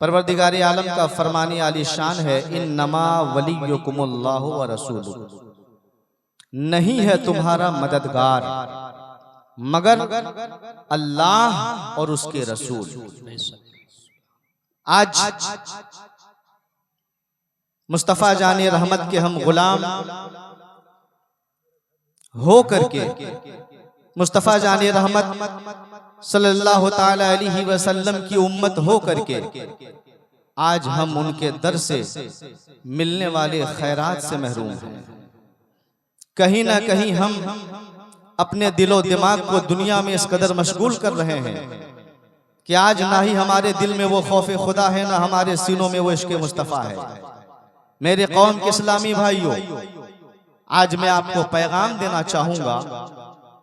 परवरदिगार आलम का फरमानी आली शान है, इन्नमा वलियुकुमुल्लाहु व रसूलुहु, नहीं है तुम्हारा मददगार मगर अल्लाह और उसके रसूल। आज मुस्तफ़ा जाने रहमत के हम गुलाम हो करके, मुस्तफ़ा जाने रहमत सल्लल्लाहु ताला अलैहि वसल्लम की उम्मत हो करके आज हम उनके दर से मिलने वाले खैरात से महरूम हैं। कहीं ना कहीं हम अपने दिलो दिमाग को दुनिया में इस कदर मशगूल कर रहे हैं कि आज ना ही हमारे दिल में वो खौफ खुदा है, ना हमारे सीनों में वो इश्क़ मुस्तफ़ा है। मेरे कौम के इस्लामी भाइयों, आज मैं आपको पैगाम देना चाहूंगा,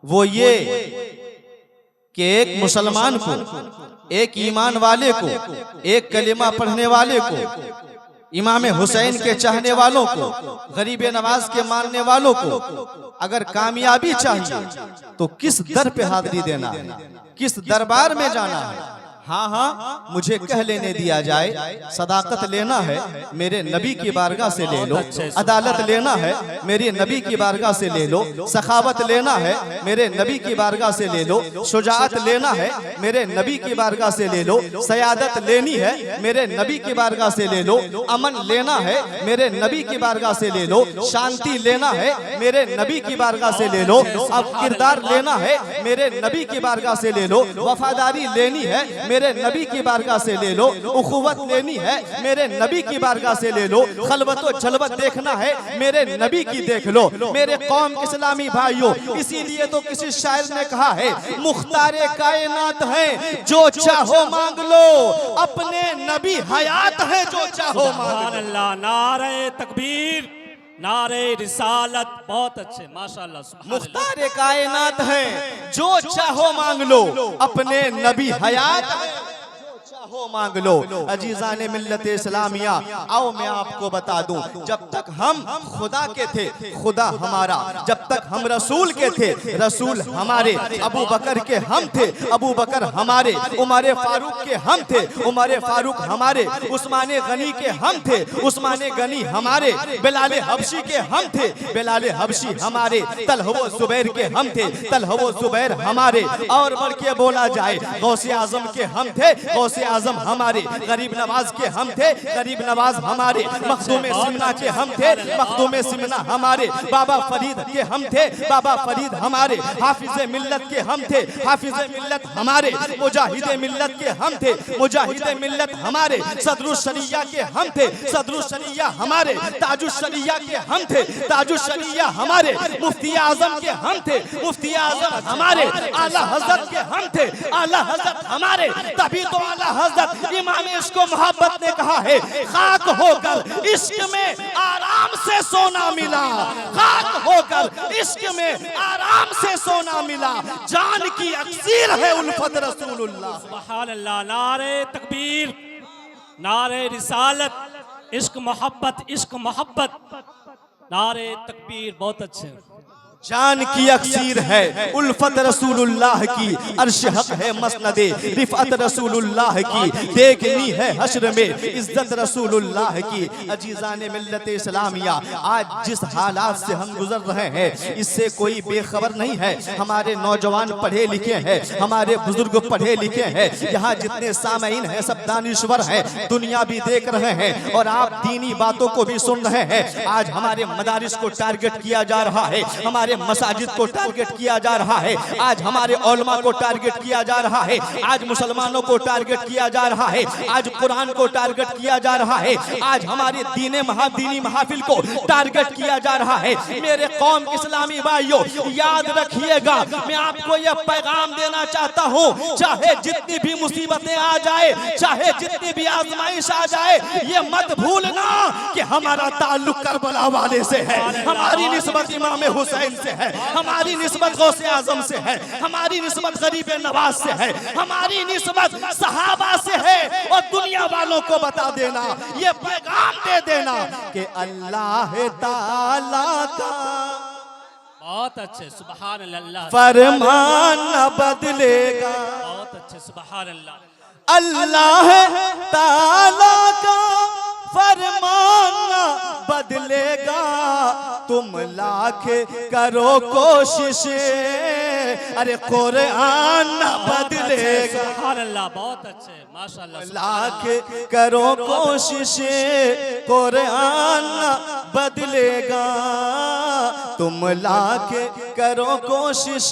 वो ये कि एक मुसलमान को, एक ईमान वाले को, एक कलिमा पढ़ने वाले को, इमाम हुसैन के चाहने वालों को, गरीब नवाज के मानने वालों को अगर कामयाबी चाहिए तो किस दर पे हाजिरी देना है, किस दरबार में जाना है। हाँ हाँ, मुझे कह लेने दिया जाए, सदाकत लेना है मेरे नबी की बारगाह से ले लो, अदालत लेना है मेरे नबी की बारगाह से ले लो, सखावत लेना है मेरे नबी की बारगाह से ले लो, शुजाअत लेना है मेरे नबी की बारगाह से ले लो, सयादत लेनी है मेरे नबी की बारगाह से ले लो, अमन लेना है मेरे नबी की बारगाह से ले लो, शांति लेना है मेरे नबी की बारगाह से ले लो, अब किरदार लेना है मेरे नबी की बारगाह से ले लो, वफादारी लेनी है मेरे नबी की बारगाह से ले लो, उखुवत लेनी है मेरे नबी की बारगाह से ले लो, खलवत व जलवत देखना है मेरे नबी की देख लो। मेरे कौम के इस्लामी भाइयों, इसीलिए तो किसी शायर ने कहा है, मुख्तारे कायनात है जो चाहो मांग लो, अपने नबी हयात है जो चाहो मांग लो। नारे तकबीर, नारे रिसालत, बहुत अच्छे माशाअल्लाह। मुख्तारे कायनात है जो चाहो मांग लो, अपने नबी हयात है जो चाहो मांग लो। अजीज़ाने मिल्लत इस्लामिया, आओ मैं आपको बता दूं, जब तक हम खुदा के थे खुदा हमारा, जब तक हम रसूल के थे रसूल हमारे, अबू बकर के हम थे अबू बकर हमारे, उमर फारूक के हम थे उमर फारूक हमारे, उस्मान गनी के हम थे उस्मान गनी हमारे, बिलाल हबशी के हम थे बिलाल हबशी हमारे, तलहवो जुबैर के हम थे तलहवो जुबैर हमारे, और बढ़ के बोला जाए गौसे आजम के हम थे गौसे आजम हमारे, गरीब नवाज के हम थे गरीब नवाज हमारे, मखदूम सिमना के हम थे मखदूम सिमना हमारे, बाबा फरीद के हम थे बाबा फरीद हमारे, हाफिज मिल्लत के हम थे हाफिज मिल्लत हमारे, मुजाहिद मिल्लत के हम थे मुजाहिद मिल्लत हमारे, सदरुस शरिया के हम थे सदरुस शरिया हमारे, ताजुस शरिया के हम थे ताजुस शरिया हमारे, मुफ्ती आजम के हम थे मुफ्ती आजम हमारे, आला हजरत के हम थे आला हजरत हमारे। तभी तो आला हजरत इमाम इश्क मोहब्बत ने कहा है, खाक होकर इश्क में आराम से सोना मिला, खाक होकर इश्क में आराम से सोना मिला, जान की अक्सीर है उल्फत रसूलुल्लाह। सुभान अल्लाह, नारे तकबीर, नारे रिसालत, इश्क मोहब्बत, नारे तकबीर, बहुत अच्छे। जान की अक्सीर है उल्फत रसूलुल्लाह की, अर्श हक है मसनदे रिफअत रसूलुल्लाह की, देखनी है हश्र में इज्जत रसूलुल्लाह की। अजीज़ाने मिल्लत इस्लामिया, आज जिस हालात से हम गुजर रहे हैं इससे कोई बेखबर नहीं है। हमारे नौजवान पढ़े लिखे हैं, हमारे बुजुर्ग पढ़े लिखे हैं, यहाँ जितने सामईन हैं सब दानिश्वर हैं, दुनिया भी देख रहे हैं और आप दीनी बातों को भी सुन रहे हैं। आज हमारे मदारिस को टारगेट किया जा रहा है, हमारे मसाजिद को टारगेट किया जा रहा है, आज हमारे उलमा को टारगेट किया जा रहा है, आज मुसलमानों को टारगेट किया जा रहा है, आज कुरान को टारगेट किया जा रहा है, आज हमारे दीनी महफिल को टारगेट किया जा रहा है। मेरे कौम के इस्लामी भाइयों, याद रखिएगा, मैं आपको यह पैगाम देना चाहता हूँ, चाहे जितनी भी मुसीबतें आ जाए, चाहे जितनी भी आजमाइश आ जाए, ये मत भूलना कि हमारा ताल्लुक करबला वाले से है, हमारी निस्बत इमाम हुसैन से है, हमारी निस्बत गौसे आजम से है, हमारी निस्बत गरीब नवाज से है, हमारी निस्बत सहाबा से है। और दुनिया वालों को बता देना, ये पैगाम दे देना कि अल्लाह ताला का बहुत अच्छे, सुभान अल्लाह, फरमान न बदलेगा, बहुत अच्छे, सुभान अल्लाह, अल्लाह ताला तुम लाख करो कोशिश, अरे कुरान न बदलेगा। सुभान अल्लाह, बहुत अच्छे, माशाअल्लाह। लाख करो कोशिश, कुरान न बदलेगा। तुम लाख करो कोशिश,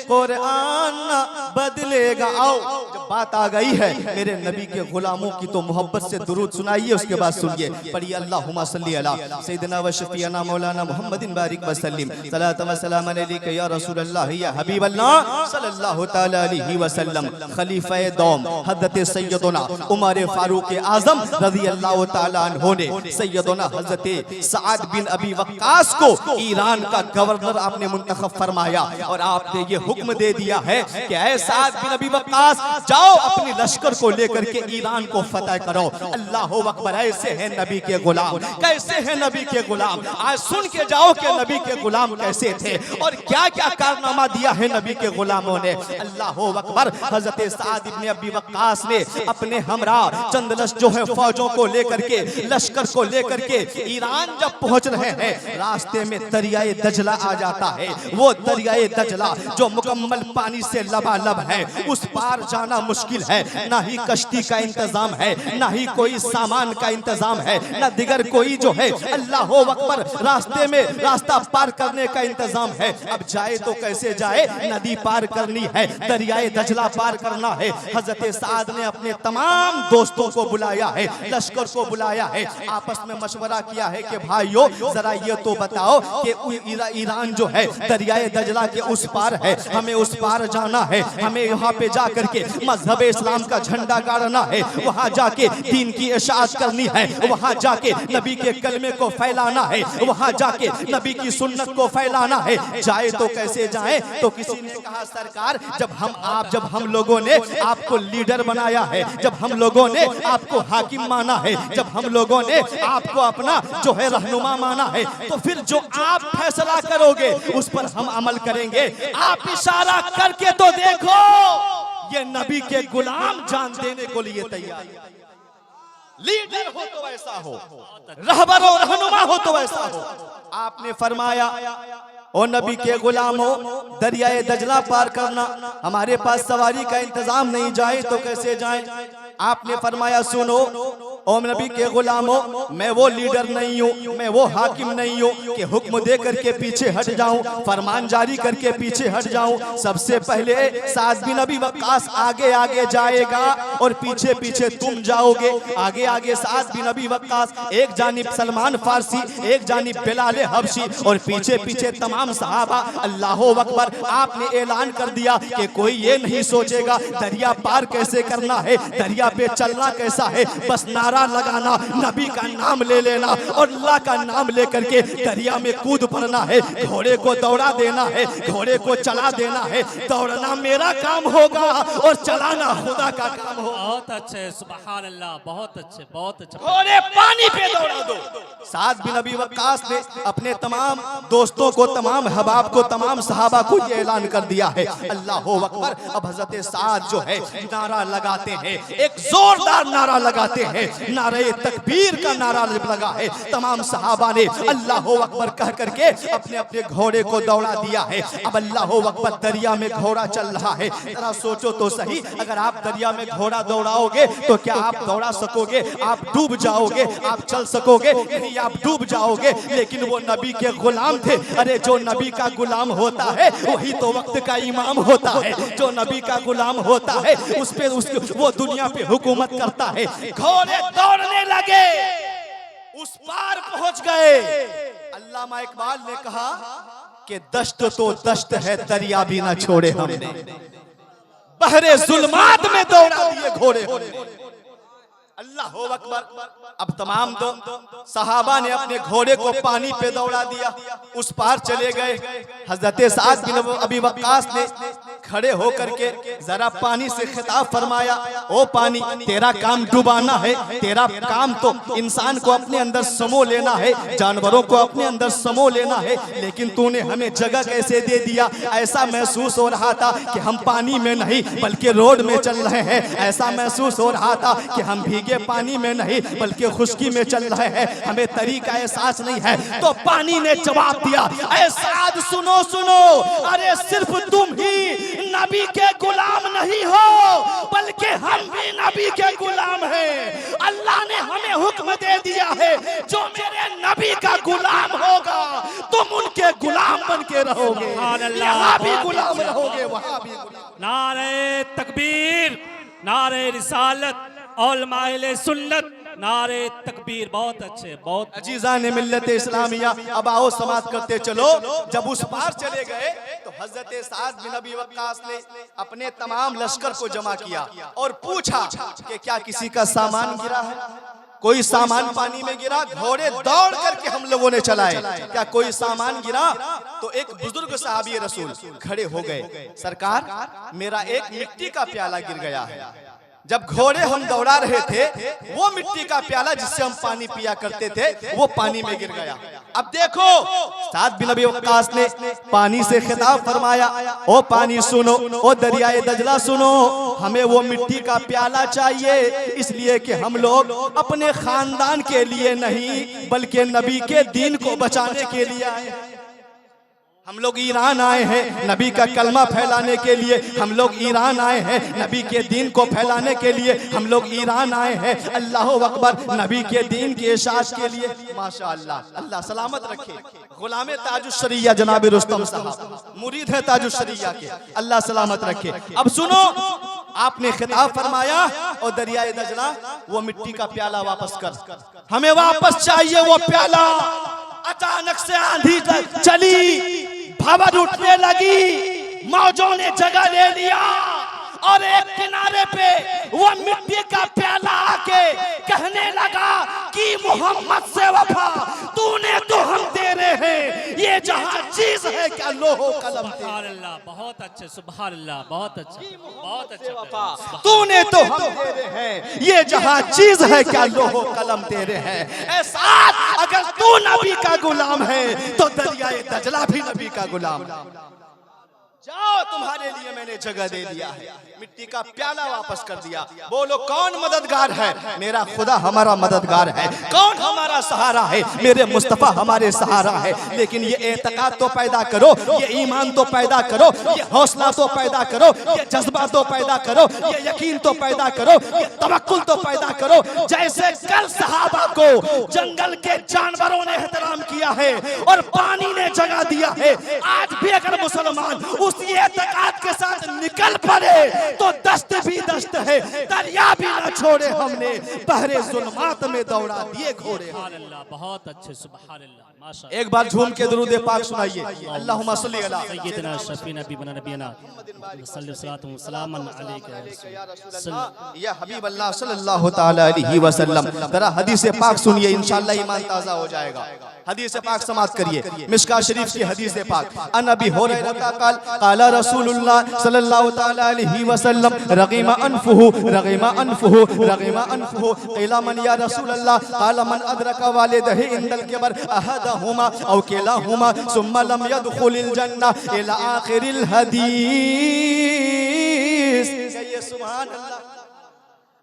कुरान न बदलेगा। आओ, जब बात आ गई है मेरे नबी के गुलामों की, तो मोहब्बत से दुरूद सुनाइए, उसके बाद सुनिए। पढ़िए अल्लाहुम्मा सल्ली अला सय्यिदना व शफीअना मौलाना मुहम्मदिन बारिक व सल्लिम सलातु व सलाम अलैका या रसूल अल्लाह या हबीब अल्लाह सल्लल्लाहु तआला अलैहि वसल्लम। खलीफा दौम हज़रत सैयदना उमर फारूक आज़म रज़ी अल्लाह तआला अन्हु ने सैयदना हज़रत सअद बिन अबी वक्कास को ईरान का गवर्नर आपने मुंतखब फरमाया, और आपने ये हुक्म दे दिया है कि ऐ सअद बिन अबी वक्कास, जाओ अपनी लश्कर को लेकर के ईरान को फतह करो। अल्लाह अकबर, ऐसे हैं नबी के गुलाम, कैसे हैं नबी के गुलाम। आज सुन के जाओ कि नबी के गुलाम कैसे थे और क्या क्या कारनामा दिया है नबी के गुलामों ने। अल्लाह अकबर। हजरत सअद इब्न अबी वक्कास ने अपने हमरा चंद जो है फौजों को लेकर के, लश्कर को लेकर के ईरान जब पहुंच रहे हैं, रास्ते में दरियाए दजला आ जाता है। वो दरियाए दजला जो मुकम्मल पानी से लबालब है, उस पार जाना मुश्किल है। ना ही कश्ती का इंतजाम है, ना ही कोई सामान का इंतजाम है, ना दिगर कोई जो है अल्लाह अकबर रास्ते में रास्ता पार करने का इंतजाम है। अब जाए तो कैसे जाए, नदी पार करनी है, दरियाए दजला पार करना है। हजरत सअद ने अपने तमाम दोस्तों को बुलाया है, लश्कर को बुलाया है, आपस में मशवरा किया है कि भाइयों जरा ये तो बताओ कि ईरान जो है दरियाए दजला के उस पार है, हमें उस पार जाना है, हमें यहाँ पे जा करके मजहब इस्लाम का झंडा गाड़ना है, वहाँ जाके दीन की इशाअत करनी है, वहाँ जाके नबी के कलमे को फैलाना है, वहाँ जाके नबी की सुन्नत को फैलाना है। जाए तो कैसे जाए? तो किसी ने कहा सरकार, जब हम लोगों ने आपको लीडर बनाया है, जब हम लोगों ने आपको हाकिम माना है, जब हम लोगों ने आपको अपना जो है रहनुमा माना है, तो फिर जो आप फैसला करोगे उस पर हम अमल करेंगे। आप इशारा करके तो देखो, ये नबी के गुलाम जान देने को लिए तैयार। लीडर हो तो ऐसा हो, रहबर और रहनुमा हो तो ऐसा हो। आपने फरमाया, ओ नबी के गुलामों, दरियाए दजला पार करना, हमारे पास सवारी का इंतजाम नहीं, जाए तो कैसे जाए? आपने फरमाया, सुनो ओ नबी के गुलामों, मैं वो लीडर नहीं हूँ, मैं वो हाकिम नहीं हूँ कि हुक्म दे करके पीछे हट जाऊं, फरमान जारी करके पीछे हट जाऊं। सबसे पहले सअद बिन अबी वक्कास आगे आगे जाएगा और पीछे पीछे तुम जाओगे। आगे आगे सअद बिन अबी वक्कास, एक जानिब सलमान फारसी, एक जानिब बिलाल हबशी, और पीछे पीछे तमाम सहाबा। अल्लाह अकबर। आपने ऐलान कर दिया कि कोई ये नहीं सोचेगा दरिया पार कैसे करना है, दरिया पे चलना कैसा है, बस नारा लगाना, नबी का नाम ले लेना और अल्लाह का नाम लेकर के दरिया में कूद पड़ना है। घोड़े को दौड़ा देना है, घोड़े को चला देना है। दौड़ना मेरा काम होगा और चलाना खुदा का काम होगा। बहुत अच्छे, सुभान अल्लाह, बहुत अच्छे, बहुत अच्छे। घोड़े पानी पे दौड़ा दो। सअद बिन अबी वक्कास ने अपने तमाम दोस्तों को, तमाम हबाब को, तमाम सहाबा को ये ऐलान कर दिया है। अल्लाह अकबर। अब हजरत सअद जो है नारा लगाते हैं, एक जोरदार नारा लगाते हैं, नारे तकबीर का नारा लगा है। तमाम सहाबा ने अल्लाह अकबर कह करके अपने अपने घोड़े को दौड़ा दिया है। अब अल्लाह अकबर, दरिया में घोड़ा चल रहा है। जरा सोचो तो सही, अगर आप दरिया में घोड़ा दौड़ाओगे तो क्या आप दौड़ा सकोगे? आप डूब जाओगे। आप चल सकोगे? नहीं, आप डूब जाओगे। लेकिन वो नबी के गुलाम थे। अरे जो नबी का गुलाम होता है वही तो वक्त का इमाम होता है। जो नबी का गुलाम होता है उस पे वो दुनिया पे हुकूमत करता है। घोड़े दौड़ने लगे, उस पार पहुंच गए। अल्लामा इकबाल ने कहा कि दश्त तो दश्त है, दरिया भी ना छोड़े हमने, बहरे जुल्मात में दौड़ा दिए घोड़े हमने। अल्लाह अकबर। अब तमाम सहाबा ने अपने घोड़े को पानी पे दौड़ा दिया, उस पार चले गए। हजरत सअद बिन अबी वक्कास ने खड़े होकर के जरा पानी से खिताब फरमाया, ओ पानी, तेरा काम डुबाना है, तेरा काम तो इंसान को अपने अंदर समो लेना है, जानवरों को अपने अंदर समो लेना है, लेकिन तूने हमें जगह कैसे दे दिया। ऐसा महसूस हो रहा था कि हम पानी में नहीं बल्कि रोड में चल रहे हैं, ऐसा महसूस हो रहा था कि हम भीगे पानी में नहीं बल्कि खुश्की में चल रहे हैं, हमें तरीका एहसास नहीं है। तो पानी ने जवाब दिया, ऐ साद सुनो सुनो, अरे सिर्फ तुम ही नबी के गुलाम नहीं हो बल्कि हम भी नबी के गुलाम हैं। अल्लाह ने हमें हुक्म दे दिया है, जो मेरे नबी का गुलाम होगा तुम उनके गुलाम बन के रहोगे, यहाँ भी गुलाम रहोगे वहाँ भी गुलाम। नारे तकबीर, नारे रिसालत और माइले सुन्नत, नारे तकबीर। बहुत अच्छे, बहुत अजीज़ान मिल्लत इस्लामिया। अब आओ समाप्त करते चलो। जब उस पार चले गए तो हजरत साद बिन अबी वक्कास ने अपने तमाम लश्कर को जमा किया और पूछा कि क्या किसी का सामान गिरा है? कोई सामान पानी में गिरा? घोड़े दौड़ करके हम लोगों ने चलाए, क्या कोई सामान गिरा? तो एक बुजुर्ग साहबी रसूल खड़े हो गए, सरकार मेरा एक मिट्टी का प्याला गिर गया है। जब घोड़े हम दौड़ा रहे थे वो मिट्टी का प्याला जिससे हम पानी पिया करते थे वो पानी में गिर गया। अब देखो साद बिन अबी वक्कास ने पानी से खिताब फरमाया, ओ पानी सुनो, ओ दरियाए दजला सुनो, हमें वो मिट्टी का प्याला चाहिए, इसलिए कि हम लोग अपने खानदान के लिए नहीं बल्कि नबी के दीन को बचाने के लिए आए हैं। हम लोग ईरान आए हैं नबी का कलमा फैलाने के लिए, हम लोग ईरान आए हैं नबी के दीन को फैलाने के लिए, हम लोग ईरान आए हैं अल्लाह अकबर नबी के दीन के इशाअत के लिए। माशाअल्लाह, अल्लाह सलामत रखे। गुलामे ताजुश्शरिया जनाब रुस्तम साहब मुरीद है ताजुश्शरिया के, अल्लाह सलामत रखे। अब सुनो, आपने खिताब फरमाया, और दरियाए दजला वो मिट्टी का प्याला वापस कर, हमें वापस चाहिए वो प्याला। अचानक से आंधी चली, भंवर उठने लगी, मौजों ने जगह ले लिया और एक किनारे पे वो मिट्टी का प्याला आके कहने लगा कि मोहम्मद से वफा तूने तो हम दे रहे हैं, ये जहां चीज है क्या लोहो कलम। सुभान अल्लाह, बहुत अच्छे, सुभान अल्लाह, बहुत अच्छे, बहुत अच्छे वफा तूने तो हम दे रहे हैं, ये जहां चीज है क्या लोहो कलम तेरे हैं। ऐसा अगर तू नबी का गुलाम है तो दरियाए दजला भी नबी का गुलाम। जाओ, तुम्हारे लिए मैंने जगह दे दिया है, मिट्टी का प्याला वापस कर दिया। बोलो कौन मददगार है? मेरा खुदा हमारा मददगार है। कौन हमारा सहारा है? मेरे मुस्तफा हमारे सहारा है। लेकिन ये एतकाद तो पैदा करो, ये ईमान तो पैदा करो, ये हौसला तो पैदा करो, ये जज्बा तो पैदा करो, ये यकीन तो पैदा करो, ये तवक्कुल तो पैदा करो। जैसे कल सहाबा को जंगल के जानवरों ने एहतराम किया है और पानी ने जगह दिया है, आज भी अगर मुसलमान उसी एतकाद के साथ निकल पड़े तो दस्त भी दस्त है, दरिया भी ना छोड़े हमने, बहरे जुल्मात में दौड़ा दिए घोड़े। सुभान अल्लाह, बहुत अच्छे, सुभान अल्लाह, माशाअल्लाह। एक बार झूम के दुरूद पाक सुनाइए, अल्लाहुम्मा सल्ली अला सय्यिदना शफी नबी बना नबीना सल्लल्लाहु अलैहि या हबीब अल्लाह सल्लल्लाहु ताला अलैहि वसल्लम। जरा हदीस पाक सुनिए, इंशाअल्लाह ईमान ताजा हो जाएगा। हदीस पाक समाप्त करिए, मिशका शरीफ की हदीस पाक। अन अबी हुरैरा क़ाल क़ाला रसूलुल्लाह सल्लल्लाहु ताला अलैहि वसल्लम रग़िमा अनफुहु रग़िमा अनफुहु रग़िमा अनफुहु क़ीला मन या रसूलल्लाह क़ाला मन अदरका वालिदैहि इंदल किबर अहदहुमा औ किलाहुमा सुम्मा लम यदखुलिल जन्नह इला आखिरिल हदीस। सुभान अल्लाह।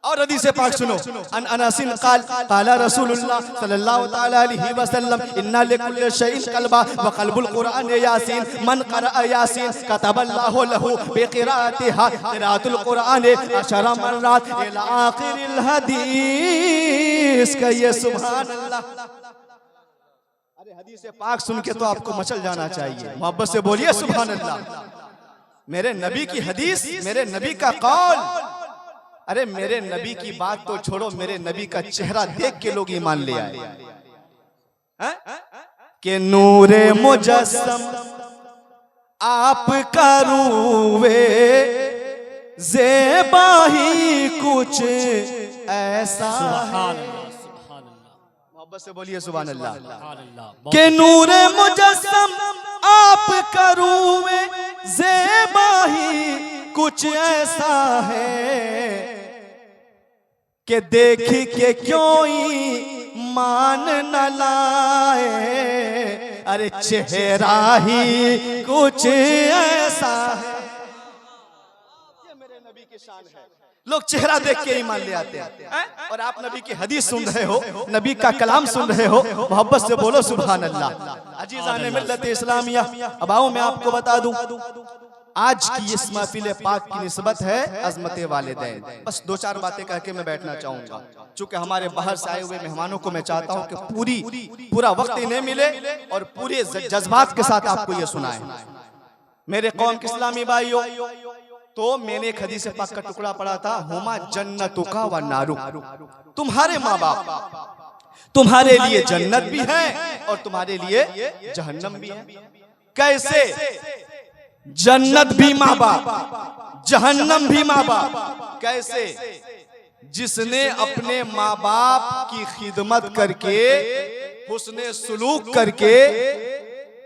और हदीस पाक सुनो, अन अनसिन क़ाल क़ाला रसूलुल्लाह सल्लल्लाहु ताला अलैहि वसल्लम इन्ना लिकुल्लि शैइन क़ल्बा व क़ल्बुल क़ुरआन यासीन मन क़रअ यासीन कतबल्लाहु लहू बिक़िराअतिहा क़िराअतुल क़ुरआन 10 मर्रात इला आखिरिल हदीस। कहिए सुभान अल्लाह। अरे हदीस पाक सुन के तो आपको मचल जाना चाहिए, मोहब्बत से बोलिए सुभान अल्लाह। मेरे नबी की हदीस, मेरे नबी का कौल। अरे मेरे नबी की बात तो छोड़ो, मेरे नबी का चेहरा देख के लोग ईमान ले आए कि नूरे मुजस्सम आपका रूवे ज़ेबा ही कुछ ऐसा। सुभान अल्लाह, सुभान अल्लाह, मोहब्बत से बोलिए सुभान अल्लाह। सुभान अल्लाह। के नूरे मुजस्सम आपका रूवे ज़ेबा ही कुछ ऐसा है कि देख के क्यों ही मान न लाए। अरे चेहरा ही कुछ ऐसा है, ये मेरे नबी की शान है। लोग चेहरा देख के ईमान ले आते हैं, और आप नबी की हदीस सुन रहे हो, नबी का कलाम सुन रहे हो, मोहब्बत से बोलो सुभान अल्लाह। अजीज़ान मिल्लत इस्लामिया, अब आओ मैं आपको बता दूं, आज की इस महफिल पाक की निस्बत है अज़मत वालिदैन। बस दो चार बातें कह के मैं बैठना चाहूंगा, चूंकि हमारे बाहर से आए हुए मेहमानों को मैं चाहता हूं कि पूरा वक्त इन्हें मिले और पूरे जज्बात के साथ आपको ये सुनाएं। मेरे कौम के इस्लामी भाइयों, तो मैंने एक हदीस पाक का टुकड़ा पढ़ा था, हुमा जन्नतुका व नारुक, तुम्हारे माँ बाप तुम्हारे लिए जन्नत भी है और तुम्हारे लिए जहन्नम भी है। कैसे? जन्नत भी माँ बाप, जहन्नम भी माँ बाप। कैसे? जिसने अपने माँ बाप की खिदमत करके, हुस्ने सुलूक करके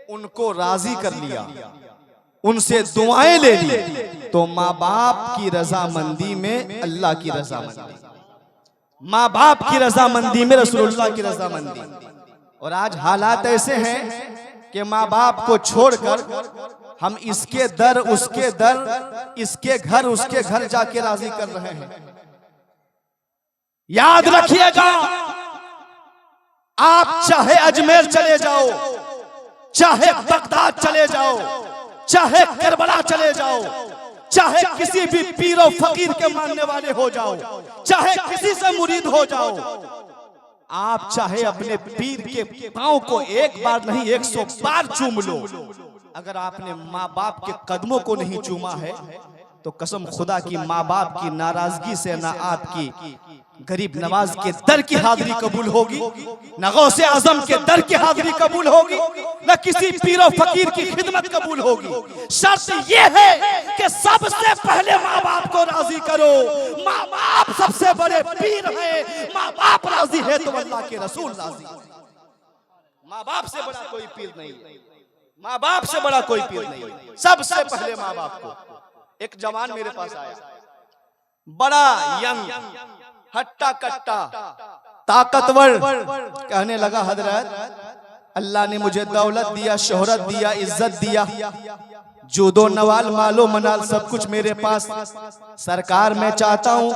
उनको राजी कर लिया, उनसे दुआएं ले ली, तो माँ बाप की रजामंदी में अल्लाह की रजामंदी, माँ बाप की रजामंदी में रसूलुल्लाह की रजामंदी। और आज हालात ऐसे हैं कि माँ बाप को छोड़कर हम इसके दर उसके दर, इसके घर उसके घर जाके राजी कर रहे हैं। याद रखिएगा, आप चाहे अजमेर चले जाओ, चाहे बगदाद चले जाओ, चाहे करबला चले जाओ, चाहे किसी भी पीर और फकीर के मानने वाले हो जाओ, चाहे किसी से मुरीद हो जाओ, आप चाहे अपने पीर के पांव को एक बार नहीं 100 बार चूम लो, अगर आपने माँ बाप के कदमों को नहीं चूमा है तो कसम खुदा की माँ बाप की नाराजगी से ना आपकी गरीब नवाज के दर की हाजिरी कबूल होगी, न गौसे आजम के दर की हाजिरी कबूल होगी, न किसी पीर फकीर की खिदमत कबूल होगी। शर्त यह है कि सबसे पहले माँ बाप को राजी करो। माँ बाप सबसे बड़े पीर हैं, माँ बाप राजी है तो अल्लाह के रसूल राजी। माँ बाप से बड़ा कोई पीर नहीं, माँ बाप से बड़ा कोई पीर नहीं, सबसे पहले माँ बाप को। एक जवान मेरे पास आया, बड़ा यंग, हट्टा कट्टा, ताकतवर, कहने लगा हजरत अल्लाह ने मुझे दौलत दिया, शोहरत दिया, इज्जत दिया, जूदो नवाल मालो मनाल सब कुछ मेरे पास। सरकार मैं चाहता हूँ,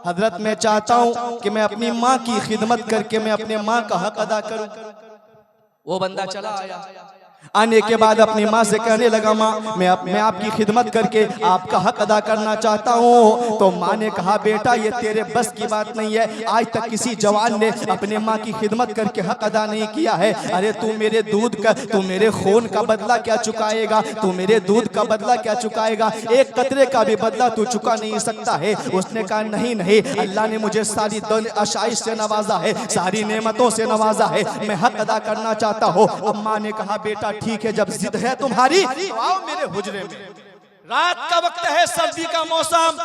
हजरत मैं चाहता हूँ कि मैं अपनी माँ की खिदमत करके मैं अपने माँ का हक अदा करूँ। वो बंदा चला आया, आने के बाद अपनी माँ से कहने लगा, माँ मैं आपकी खिदमत करके आपका हक अदा करना चाहता हूँ। तो माँ ने कहा, बेटा ये तेरे बस की बात नहीं है, आज तक किसी जवान ने अपने माँ की खिदमत करके हक अदा नहीं किया है। अरे तू मेरे दूध का, तू मेरे खून का बदला क्या चुकाएगा, तू मेरे दूध का बदला क्या चुकाएगा, एक कतरे का भी बदला तू चुका नहीं सकता है। उसने कहा, नहीं नहीं, अल्लाह ने मुझे सारी आशाइश से नवाजा है, सारी नेमतों से नवाजा है, मैं हक अदा करना चाहता हूँ। अब माँ ने कहा, बेटा ठीक है, जब जिद है तुम्हारी तो आओ मेरे हुजरे में। रात का वक्त है, सर्दी का मौसम,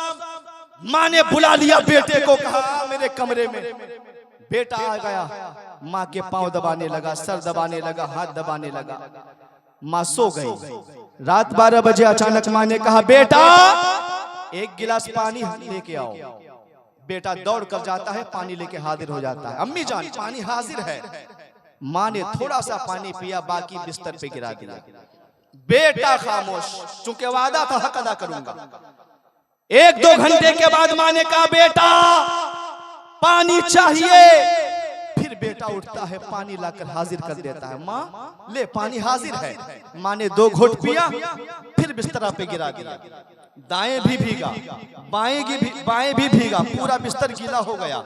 माँ ने बुला लिया बेटे को, कहा मेरे कमरे में। बेटा आ गया, माँ के पांव दबाने लगा, सर दबाने लगा, हाथ दबाने लगा। माँ सो गई। रात 12 बजे अचानक माँ ने कहा, बेटा एक गिलास पानी लेके आओ। बेटा दौड़ कर जाता है, पानी लेके हाजिर हो जाता है। अम्मी जान पानी हाजिर है। माँ ने थोड़ा सा पानी पिया, बाकी बिस्तर पे गिरा दिया। बेटा खामोश, चूंकि वादा था हक अदा करूंगा। 1-2 घंटे के बाद माँ ने कहा, बेटा पानी चाहिए। फिर बेटा उठता है, पानी लाकर हाजिर कर देता है। माँ ले पानी हाजिर है। माँ ने 2 घोट पिया, फिर बिस्तर पे गिरा दिया। दाएं भी भीगा, बाएं भी भीगा, पूरा बिस्तर गीला हो गया।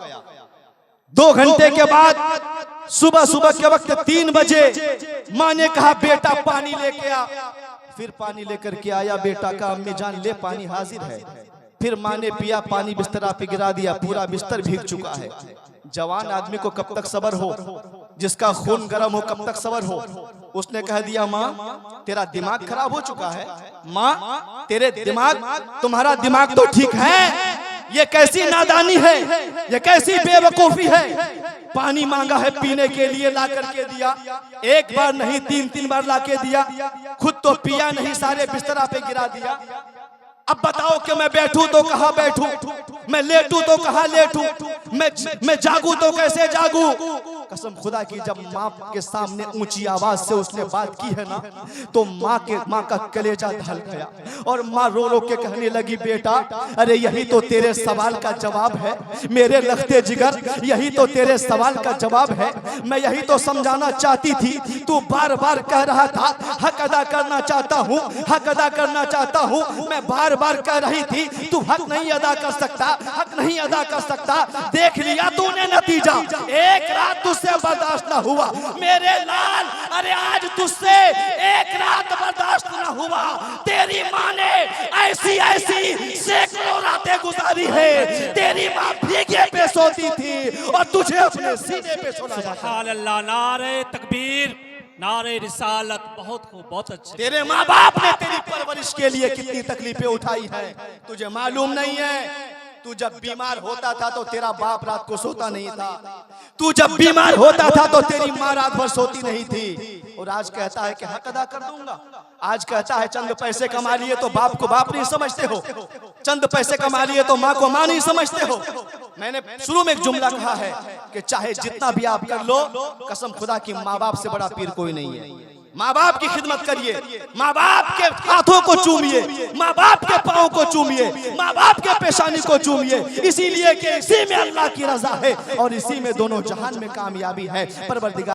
2 घंटे के बाद सुबह के वक्त 3 बजे माँ ने कहा, बेटा पानी लेके आ। फिर पानी लेकर के आया। बेटा का, अम्मी जान ले पानी हाजिर है। फिर माँ ने पिया, पानी बिस्तर पे गिरा दिया, पूरा बिस्तर भीग चुका है। जवान आदमी को कब तक सब्र हो, जिसका खून गर्म हो कब तक सब्र हो। उसने कह दिया, माँ तेरा दिमाग खराब हो चुका है। माँ तेरे तुम्हारा दिमाग तो ठीक है, ये कैसी नादानी है, ये कैसी बेवकूफी है पानी मांगा है पीने के लिए, ला करके दिया। एक बार नहीं 3-3 बार ला के दिया। खुद तो पिया नहीं, सारे बिस्तरा पे गिरा दिया। अब बताओ कि मैं बैठूं तो कहां बैठूं, मैं लेटूं तो कहां लेटूं, मैं जागूं तो कैसे जागूं। कसम खुदा की, जब माँ के सामने ऊंची आवाज से उसने बात की है ना, तो माँ का कलेजा ढल गया और माँ रो रो के कहने लगी, बेटा अरे यही तो तेरे सवाल का जवाब है मेरे लखते जिगर, यही तो तेरे सवाल का जवाब है। मैं यही तो समझाना चाहती थी, तू बार बार कह रहा था हक अदा करना चाहता हूँ, हक अदा करना चाहता हूँ। मैं बार बार कह रही थी तू हक नहीं अदा कर सकता, हक नहीं अदा कर सकता। देख लिया तूने नतीजा, एक रात तुझसे बर्दाश्त ना हुआ मेरे लाल। अरे आज तुझसे एक रात बर्दाश्त ना हुआ। तेरी माँ ने ऐसी ऐसी सैकड़ों रातें गुजारी है। तेरी माँ भीगे पे सोती थी और तुझे अपने सीने पे सुलाया। सुभान अल्लाह, नारे तकबीर, नारे रिसालत। बहुत खूब, बहुत अच्छे। तेरे माँ बाप ने तेरी परवरिश के लिए कितनी तकलीफें उठाई है, तुझे मालूम नहीं है। तू जब बीमार होता था तो तेरा बाप रात को सोता नहीं था। तू जब बीमार होता था तो तेरी माँ रात भर सोती नहीं थी। और आज कहता है कि हक अदा कर दूंगा। आज कहता है चंद पैसे कमा लिए तो बाप को बाप नहीं समझते हो, चंद पैसे कमा लिए तो माँ को माँ नहीं समझते हो। मैंने शुरू में एक जुमला कहा है कि चाहे जितना भी आप कर लो, कसम खुदा की माँ बाप से बड़ा पीर कोई नहीं है। माँ बाप की खिदमत करिए, माँ बाप के हाथों को चूमिए, माँ बाप के पाँव को चूमिए, माँ बाप के पेशानी को चूमिए, इसीलिए कि इसी में अल्लाह की रजा है और इसी में दोनों जहान में कामयाबी है। परवरदिगार